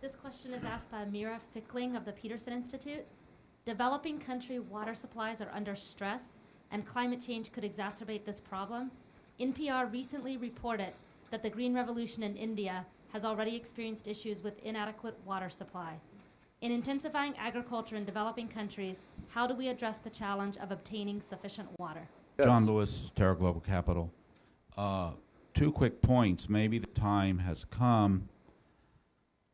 This question is asked by Mira Fickling of the Peterson Institute. Developing country water supplies are under stress, and climate change could exacerbate this problem. NPR recently reported that the Green Revolution in India has already experienced issues with inadequate water supply. In intensifying agriculture in developing countries, how do we address the challenge of obtaining sufficient water? Yes. John Lewis, Terra Global Capital. Two quick points. Maybe the time has come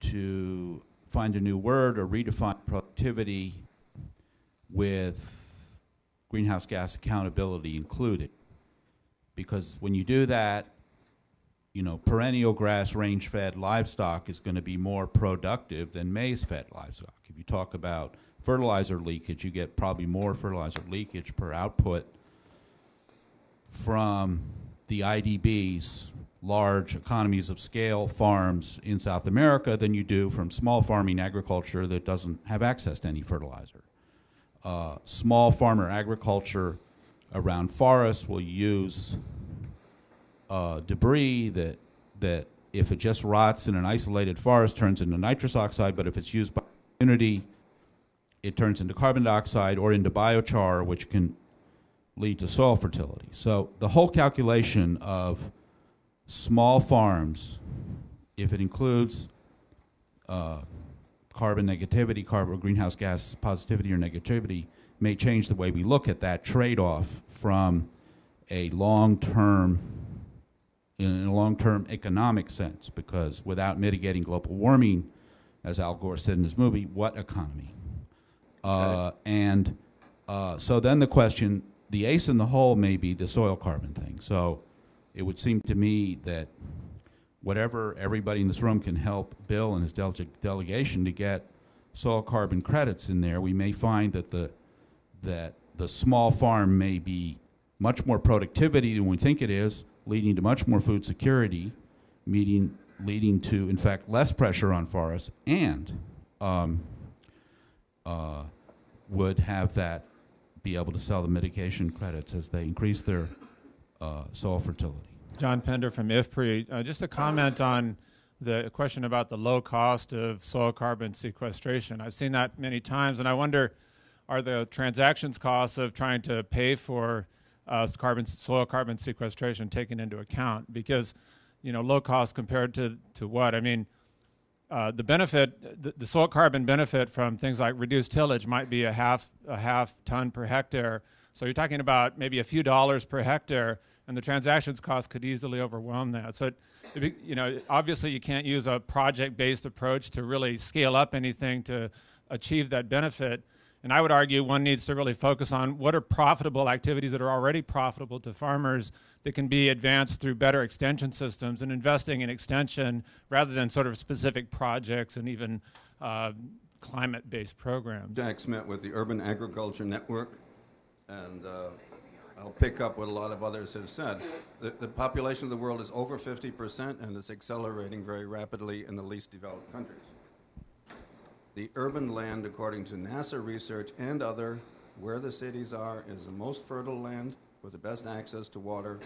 to find a new word or redefine productivity with greenhouse gas accountability included. Because when you do that, you know, perennial grass range-fed livestock is going to be more productive than maize-fed livestock. If you talk about fertilizer leakage, you get probably more fertilizer leakage per output from the IDBs, large economies of scale farms in South America, than you do from small farming agriculture that doesn't have access to any fertilizer. Small farmer agriculture around forests will use debris that if it just rots in an isolated forest turns into nitrous oxide, but if it's used by the community, it turns into carbon dioxide or into biochar, which can lead to soil fertility. So the whole calculation of small farms, if it includes carbon negativity, greenhouse gas positivity or negativity, may change the way we look at that trade-off from a long-term, in a long-term economic sense, because without mitigating global warming, as Al Gore said in his movie, what economy? So then the question, the ace in the hole may be the soil carbon thing. So it would seem to me that whatever everybody in this room can help Bill and his delegation to get soil carbon credits in there, we may find that the small farm may be much more productivity than we think it is, leading to much more food security, leading to, in fact, less pressure on forests, and would have that be able to sell the mitigation credits as they increase their soil fertility. John Pender from IFPRI. Just a comment on the question about the low cost of soil carbon sequestration. I've seen that many times, and I wonder, are the transactions costs of trying to pay for soil carbon sequestration taken into account? Because, you know, low cost compared to what? I mean, the benefit, the soil carbon benefit from things like reduced tillage might be a half ton per hectare. So you're talking about maybe a few dollars per hectare, and the transactions cost could easily overwhelm that. So, you know, obviously you can't use a project-based approach to really scale up anything to achieve that benefit. And I would argue one needs to really focus on what are profitable activities that are already profitable to farmers that can be advanced through better extension systems and investing in extension rather than sort of specific projects and even climate-based programs. Jack Smith with the Urban Agriculture Network, and I'll pick up what a lot of others have said. The population of the world is over 50%, and it's accelerating very rapidly in the least developed countries. The urban land, according to NASA research and other, where the cities are, is the most fertile land with the best access to water.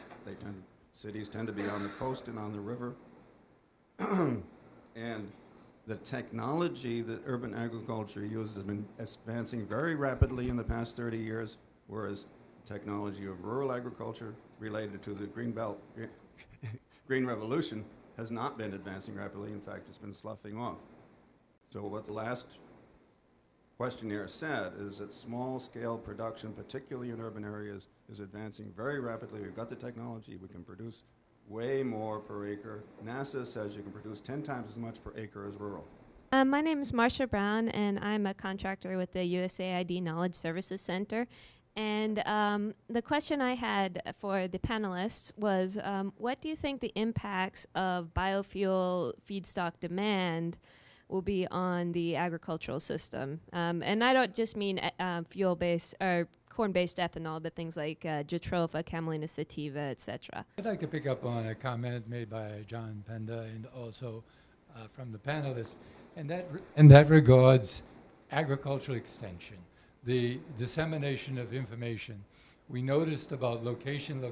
Cities tend to be on the coast and on the river. And the technology that urban agriculture uses has been advancing very rapidly in the past 30 years, whereas technology of rural agriculture related to the Green Revolution has not been advancing rapidly. In fact, it's been sloughing off. So what the last questionnaire said is that small-scale production, particularly in urban areas, is advancing very rapidly. We've got the technology. We can produce way more per acre. NASA says you can produce 10 times as much per acre as rural. My name is Marsha Brown, and I'm a contractor with the USAID Knowledge Services Center. And the question I had for the panelists was, what do you think the impacts of biofuel feedstock demand will be on the agricultural system? And I don't just mean fuel-based or corn-based ethanol, but things like jatropha, camelina sativa, etc. I'd like to pick up on a comment made by John Penda and also from the panelists, and that regards agricultural extension, the dissemination of information. We noticed about location.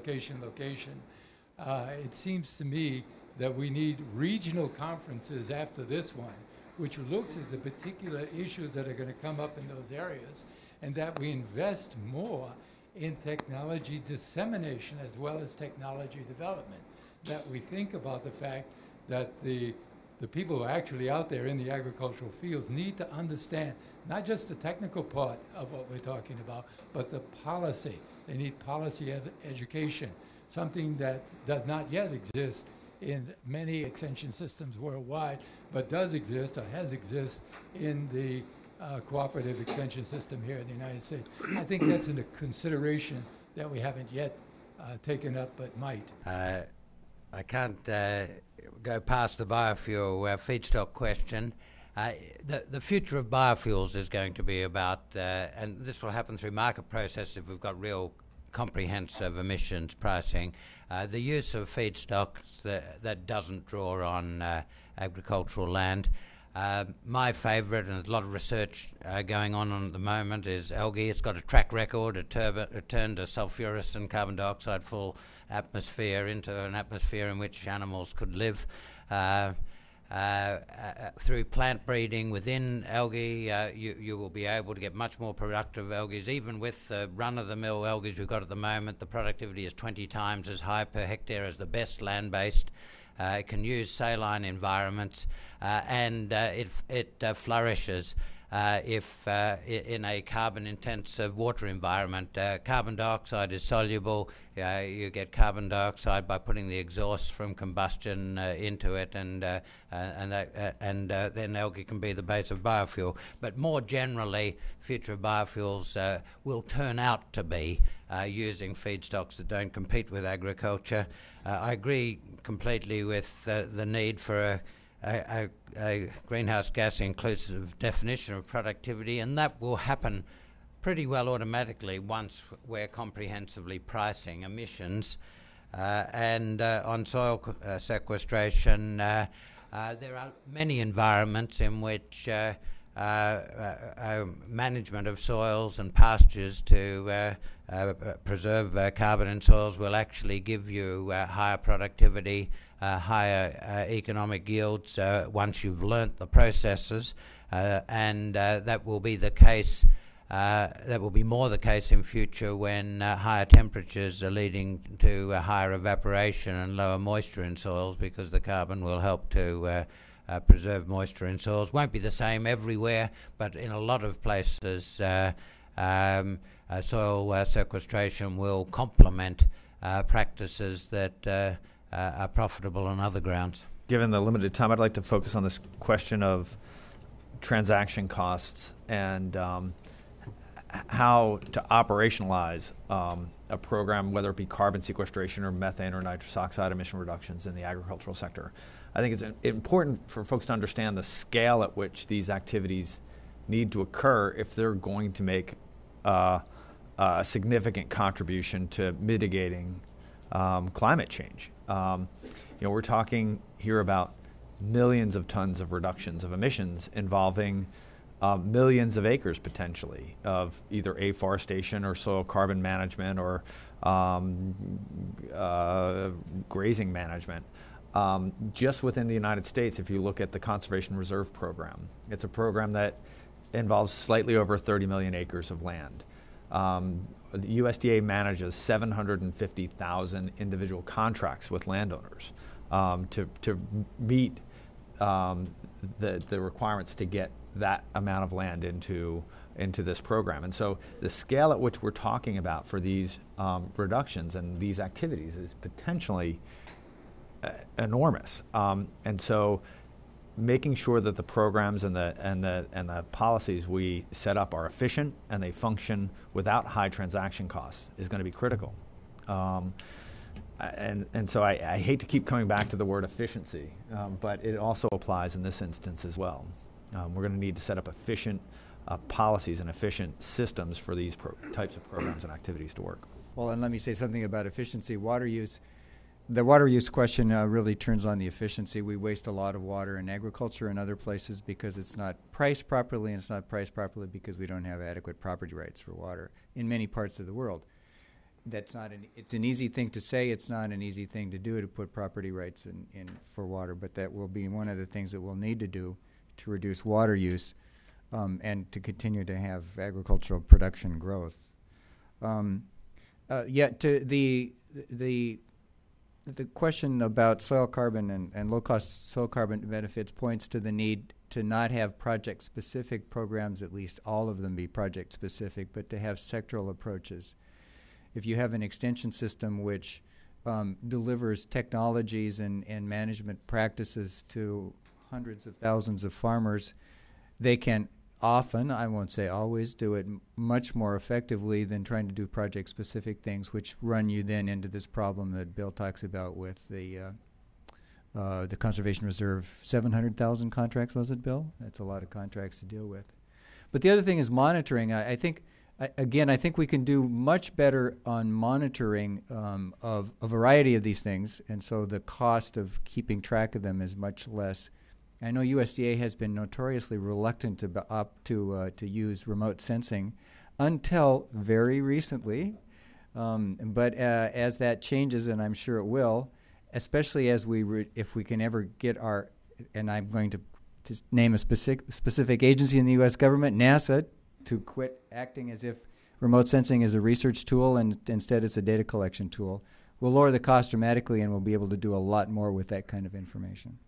It seems to me that we need regional conferences after this one which looks at the particular issues that are going to come up in those areas, and that we invest more in technology dissemination as well as technology development, that we think about the fact that the people who are actually out there in the agricultural fields need to understand not just the technical part of what we're talking about, but the policy. They need policy education, something that does not yet exist in many extension systems worldwide, but does exist or has exist in the cooperative extension system here in the United States. I think that's a consideration that we haven't yet taken up, but might. I can't go past the biofuel feedstock question. The future of biofuels is going to be about, and this will happen through market process if we've got real comprehensive emissions pricing, the use of feedstocks that doesn't draw on agricultural land. My favourite, and there's a lot of research going on at the moment, is algae. It's got a track record. It turned a sulphurous and carbon dioxide full atmosphere into an atmosphere in which animals could live. Through plant breeding within algae, you will be able to get much more productive algae. Even with the run-of-the-mill algae we've got at the moment, the productivity is 20 times as high per hectare as the best land-based. It can use saline environments, and it flourishes if in a carbon-intensive water environment. Carbon dioxide is soluble. You get carbon dioxide by putting the exhaust from combustion into it, and then algae can be the base of biofuel. But more generally, future of biofuels will turn out to be using feedstocks that don't compete with agriculture. I agree completely with the need for a greenhouse gas inclusive definition of productivity, and that will happen pretty well automatically once we're comprehensively pricing emissions. And on soil sequestration, there are many environments in which management of soils and pastures to preserve carbon in soils will actually give you higher productivity, higher economic yields once you've learnt the processes, and that will be the case. That will be more the case in future when higher temperatures are leading to higher evaporation and lower moisture in soils, because the carbon will help to preserve moisture in soils. Won't be the same everywhere, but in a lot of places soil sequestration will complement practices that are profitable on other grounds. Given the limited time, I'd like to focus on this question of transaction costs and how to operationalize a program, whether it be carbon sequestration or methane or nitrous oxide emission reductions in the agricultural sector. I think it's important for folks to understand the scale at which these activities need to occur if they're going to make a significant contribution to mitigating climate change. We're talking here about millions of tons of reductions of emissions involving millions of acres potentially of either afforestation or soil carbon management or grazing management. Just within the United States, if you look at the Conservation Reserve Program, it's a program that involves slightly over 30 million acres of land. The USDA manages 750,000 individual contracts with landowners to meet the requirements to get that amount of land into this program. And so the scale at which we're talking about for these reductions and these activities is potentially enormous. And so making sure that the programs and the policies we set up are efficient and they function without high transaction costs is going to be critical. And so I hate to keep coming back to the word efficiency, but it also applies in this instance as well. We're going to need to set up efficient policies and efficient systems for these types of programs and activities to work. Well, and let me say something about efficiency. Water use. The water use question really turns on the efficiency. We waste a lot of water in agriculture and other places because it's not priced properly, and it's not priced properly because we don't have adequate property rights for water in many parts of the world. It's an easy thing to say. It's not an easy thing to do, to put property rights in for water, but that will be one of the things that we'll need to do to reduce water use and to continue to have agricultural production growth. Yet to the question about soil carbon and low-cost soil carbon benefits points to the need to not have project-specific programs, at least all of them be project-specific, but to have sectoral approaches. If you have an extension system which delivers technologies and management practices to hundreds of thousands of farmers, they can often, I won't say always, do it much more effectively than trying to do project-specific things, which run you then into this problem that Bill talks about with the Conservation Reserve. 700,000 contracts, was it, Bill? That's a lot of contracts to deal with. But the other thing is monitoring. I think we can do much better on monitoring of a variety of these things, and so the cost of keeping track of them is much less. I know USDA has been notoriously reluctant to use remote sensing until very recently, but as that changes, and I'm sure it will, especially as if we can ever get our, and I'm going to just name a specific agency in the U.S. government, NASA, to quit acting as if remote sensing is a research tool and instead it's a data collection tool, we'll lower the cost dramatically and we'll be able to do a lot more with that kind of information.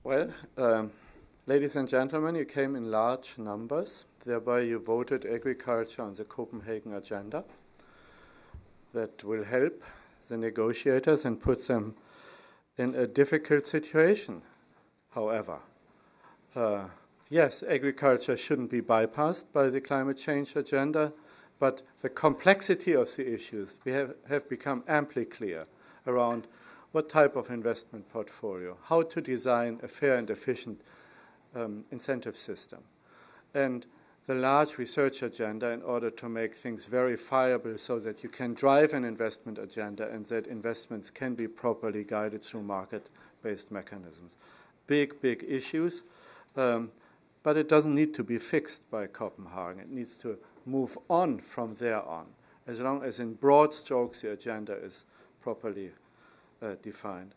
Well, ladies and gentlemen, you came in large numbers. Thereby you voted agriculture on the Copenhagen agenda. That will help the negotiators and put them in a difficult situation. However, yes, agriculture shouldn't be bypassed by the climate change agenda, but the complexity of the issues have become amply clear around what type of investment portfolio, how to design a fair and efficient incentive system, and the large research agenda in order to make things verifiable so that you can drive an investment agenda and that investments can be properly guided through market-based mechanisms. Big, big issues, but it doesn't need to be fixed by Copenhagen. It needs to move on from there on, as long as in broad strokes the agenda is properly defined.